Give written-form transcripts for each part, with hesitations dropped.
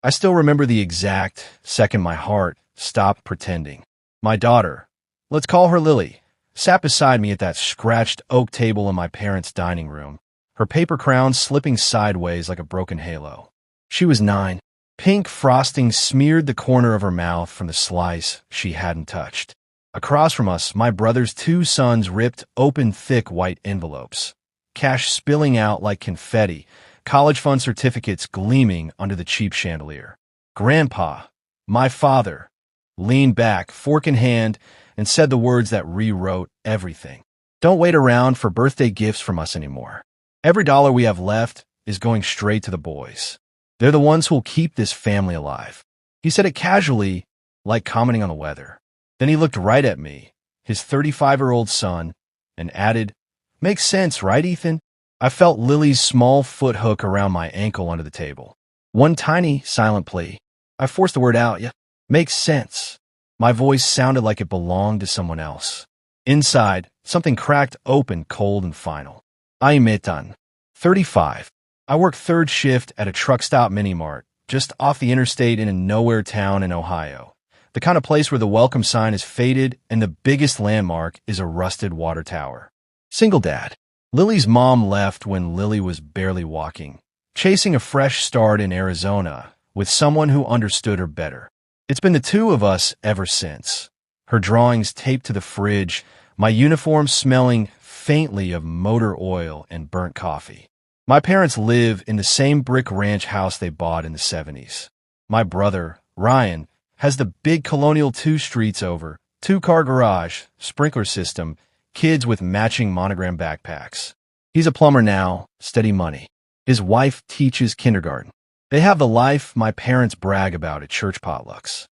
I still remember the exact second my heart stopped pretending. My daughter, let's call her Lily, sat beside me at that scratched oak table in my parents' dining room, her paper crown slipping sideways like a broken halo. She was 9. Pink frosting smeared the corner of her mouth from the slice she hadn't touched. Across from us, my brother's 2 sons ripped open thick white envelopes, cash spilling out like confetti, college fund certificates gleaming under the cheap chandelier. Grandpa, my father, leaned back, fork in hand, and said the words that rewrote everything. Don't wait around for birthday gifts from us anymore. Every dollar we have left is going straight to the boys. They're the ones who'll keep this family alive. He said it casually, like commenting on the weather. Then he looked right at me, his 35-year-old son, and added, "Makes sense, right, Ethan?" I felt Lily's small foot hook around my ankle under the table. One tiny, silent plea. I forced the word out. Yeah, makes sense. My voice sounded like it belonged to someone else. Inside, something cracked open, cold and final. I'm Ethan, 35. I work third shift at a truck stop mini-mart, just off the interstate in a nowhere town in Ohio. The kind of place where the welcome sign is faded and the biggest landmark is a rusted water tower. Single dad. Lily's mom left when Lily was barely walking, chasing a fresh start in Arizona with someone who understood her better. It's been the 2 of us ever since. Her drawings taped to the fridge, my uniform smelling faintly of motor oil and burnt coffee. My parents live in the same brick ranch house they bought in the 70s. My brother, Ryan, has the big colonial 2 streets over, 2-car garage, sprinkler system, kids with matching monogram backpacks. He's a plumber now, steady money. His wife teaches kindergarten. They have the life my parents brag about at church potlucks.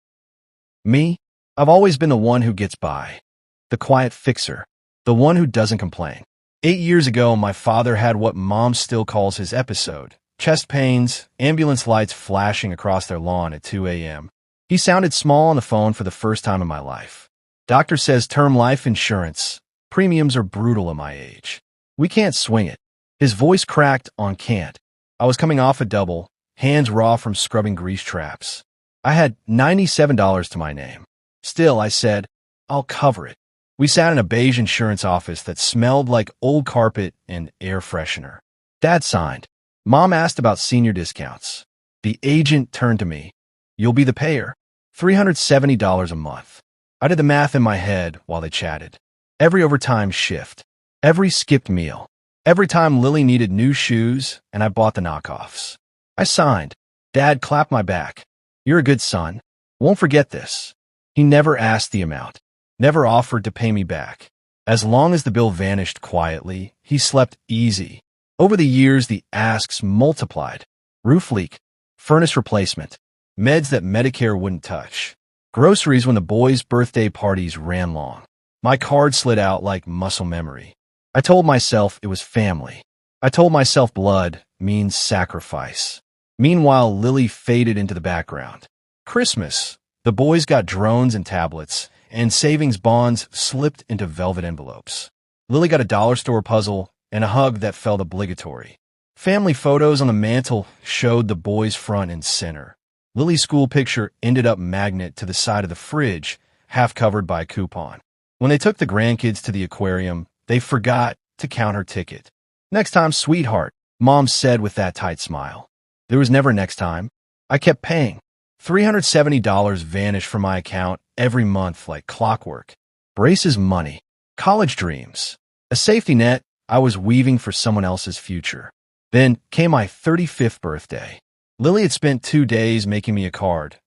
Me? I've always been the one who gets by. The quiet fixer. The one who doesn't complain. 8 years ago, my father had what Mom still calls his episode. Chest pains, ambulance lights flashing across their lawn at 2 a.m. He sounded small on the phone for the first time in my life. Doctor says term life insurance. Premiums are brutal at my age. We can't swing it. His voice cracked on can't. I was coming off a double, hands raw from scrubbing grease traps. I had $97 to my name. Still, I said, I'll cover it. We sat in a beige insurance office that smelled like old carpet and air freshener. Dad signed. Mom asked about senior discounts. The agent turned to me. You'll be the payer. $370 a month. I did the math in my head while they chatted. Every overtime shift, every skipped meal, every time Lily needed new shoes and I bought the knockoffs. I signed. Dad clapped my back. You're a good son. Won't forget this. He never asked the amount, never offered to pay me back. As long as the bill vanished quietly, he slept easy. Over the years, the asks multiplied. Roof leak, furnace replacement, meds that Medicare wouldn't touch, groceries when the boys' birthday parties ran long. My card slid out like muscle memory. I told myself it was family. I told myself blood means sacrifice. Meanwhile, Lily faded into the background. Christmas. The boys got drones and tablets, and savings bonds slipped into velvet envelopes. Lily got a dollar store puzzle and a hug that felt obligatory. Family photos on the mantle showed the boys front and center. Lily's school picture ended up magnet to the side of the fridge, half covered by a coupon. When they took the grandkids to the aquarium, they forgot to count her ticket. Next time, sweetheart, Mom said with that tight smile. There was never next time. I kept paying. $370 vanished from my account every month like clockwork. Braces money. College dreams. A safety net I was weaving for someone else's future. Then came my 35th birthday. Lily had spent 2 days making me a card.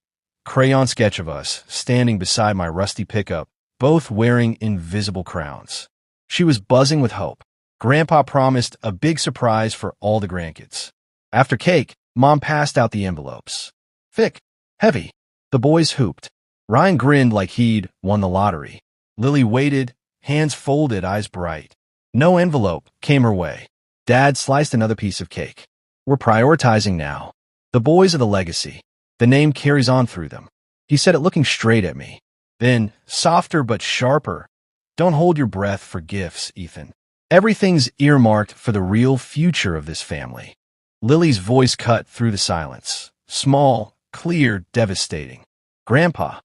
Crayon sketch of us, standing beside my rusty pickup, both wearing invisible crowns. She was buzzing with hope. Grandpa promised a big surprise for all the grandkids. After cake, Mom passed out the envelopes. Thick, heavy. The boys hooped. Ryan grinned like he'd won the lottery. Lily waited, hands folded, eyes bright. No envelope came her way. Dad sliced another piece of cake. We're prioritizing now. The boys are the legacy. The name carries on through them. He said it looking straight at me. Then, softer but sharper, don't hold your breath for gifts, Ethan. Everything's earmarked for the real future of this family. Lily's voice cut through the silence. Small, clear, devastating. Grandpa,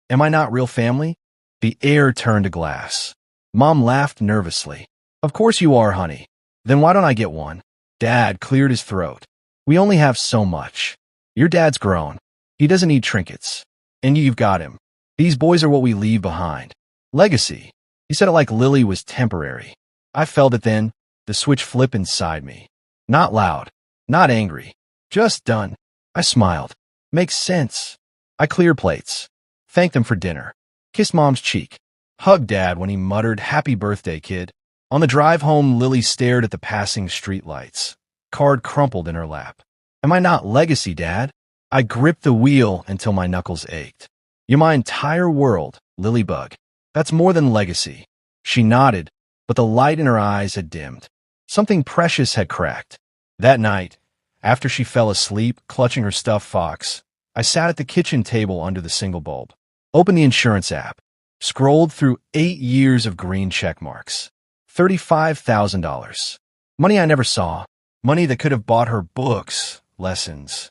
am I not real family? The air turned to glass. Mom laughed nervously. Of course you are, honey. Then why don't I get one? Dad cleared his throat. We only have so much. Your dad's grown. He doesn't need trinkets. And you've got him. These boys are what we leave behind. Legacy. He said it like Lily was temporary. I felt it then, the switch flip inside me. Not loud. Not angry. Just done. I smiled. Makes sense. I cleared plates. Thanked them for dinner. Kissed Mom's cheek. Hugged Dad when he muttered, "Happy birthday, kid." On the drive home, Lily stared at the passing streetlights. Card crumpled in her lap. Am I not legacy, Dad? I gripped the wheel until my knuckles ached. You're my entire world, Lilybug. That's more than legacy. She nodded, but the light in her eyes had dimmed. Something precious had cracked. That night, after she fell asleep, clutching her stuffed fox, I sat at the kitchen table under the single bulb, opened the insurance app, scrolled through 8 years of green check marks. $35,000. Money I never saw. Money that could have bought her books, lessons.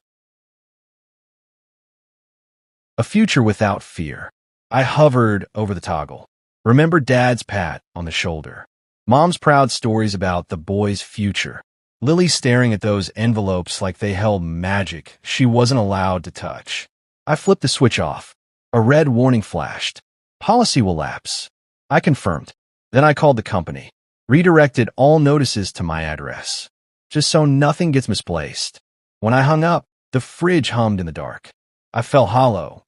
A future without fear. I hovered over the toggle. Remember Dad's pat on the shoulder. Mom's proud stories about the boy's future. Lily staring at those envelopes like they held magic she wasn't allowed to touch. I flipped the switch off. A red warning flashed. Policy will lapse. I confirmed. Then I called the company. Redirected all notices to my address. Just so nothing gets misplaced. When I hung up, the fridge hummed in the dark. I felt hollow,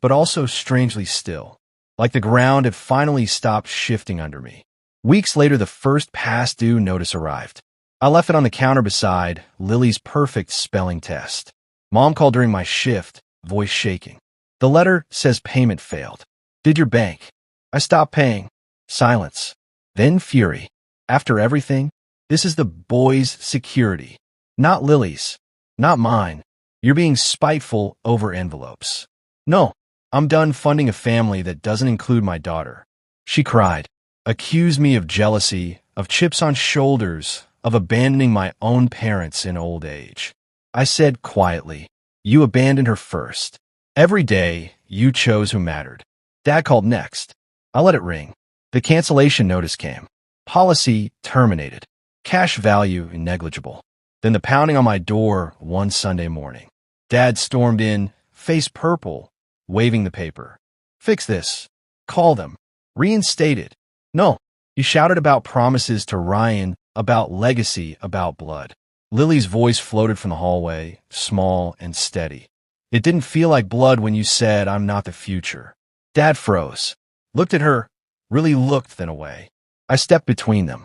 but also strangely still, like the ground had finally stopped shifting under me. Weeks later, the first past due notice arrived. I left it on the counter beside Lily's perfect spelling test. Mom called during my shift, voice shaking. The letter says payment failed. Did your bank? I stopped paying. Silence. Then fury. After everything, this is the boy's security. Not Lily's. Not mine. You're being spiteful over envelopes. No, I'm done funding a family that doesn't include my daughter. She cried. Accused me of jealousy, of chips on shoulders, of abandoning my own parents in old age. I said quietly, you abandoned her first. Every day, you chose who mattered. Dad called next. I let it ring. The cancellation notice came. Policy terminated. Cash value negligible. Then the pounding on my door one Sunday morning. Dad stormed in, face purple, waving the paper. Fix this. Call them. Reinstate it. No. He shouted about promises to Ryan, about legacy, about blood. Lily's voice floated from the hallway, small and steady. It didn't feel like blood when you said, I'm not the future. Dad froze. Looked at her, really looked then away. I stepped between them.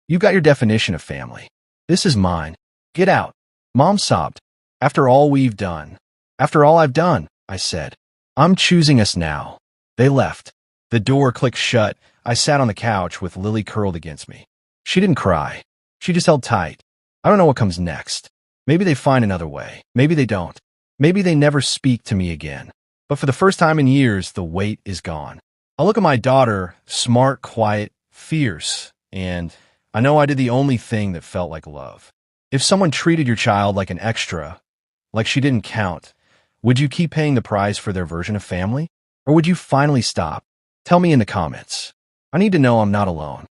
You got your definition of family. This is mine. Get out. Mom sobbed. After all we've done. After all I've done, I said. I'm choosing us now. They left. The door clicked shut. I sat on the couch with Lily curled against me. She didn't cry. She just held tight. I don't know what comes next. Maybe they find another way. Maybe they don't. Maybe they never speak to me again. But for the first time in years, the weight is gone. I look at my daughter, smart, quiet, fierce, and I know I did the only thing that felt like love. If someone treated your child like an extra, like she didn't count, would you keep paying the price for their version of family? Or would you finally stop? Tell me in the comments. I need to know I'm not alone.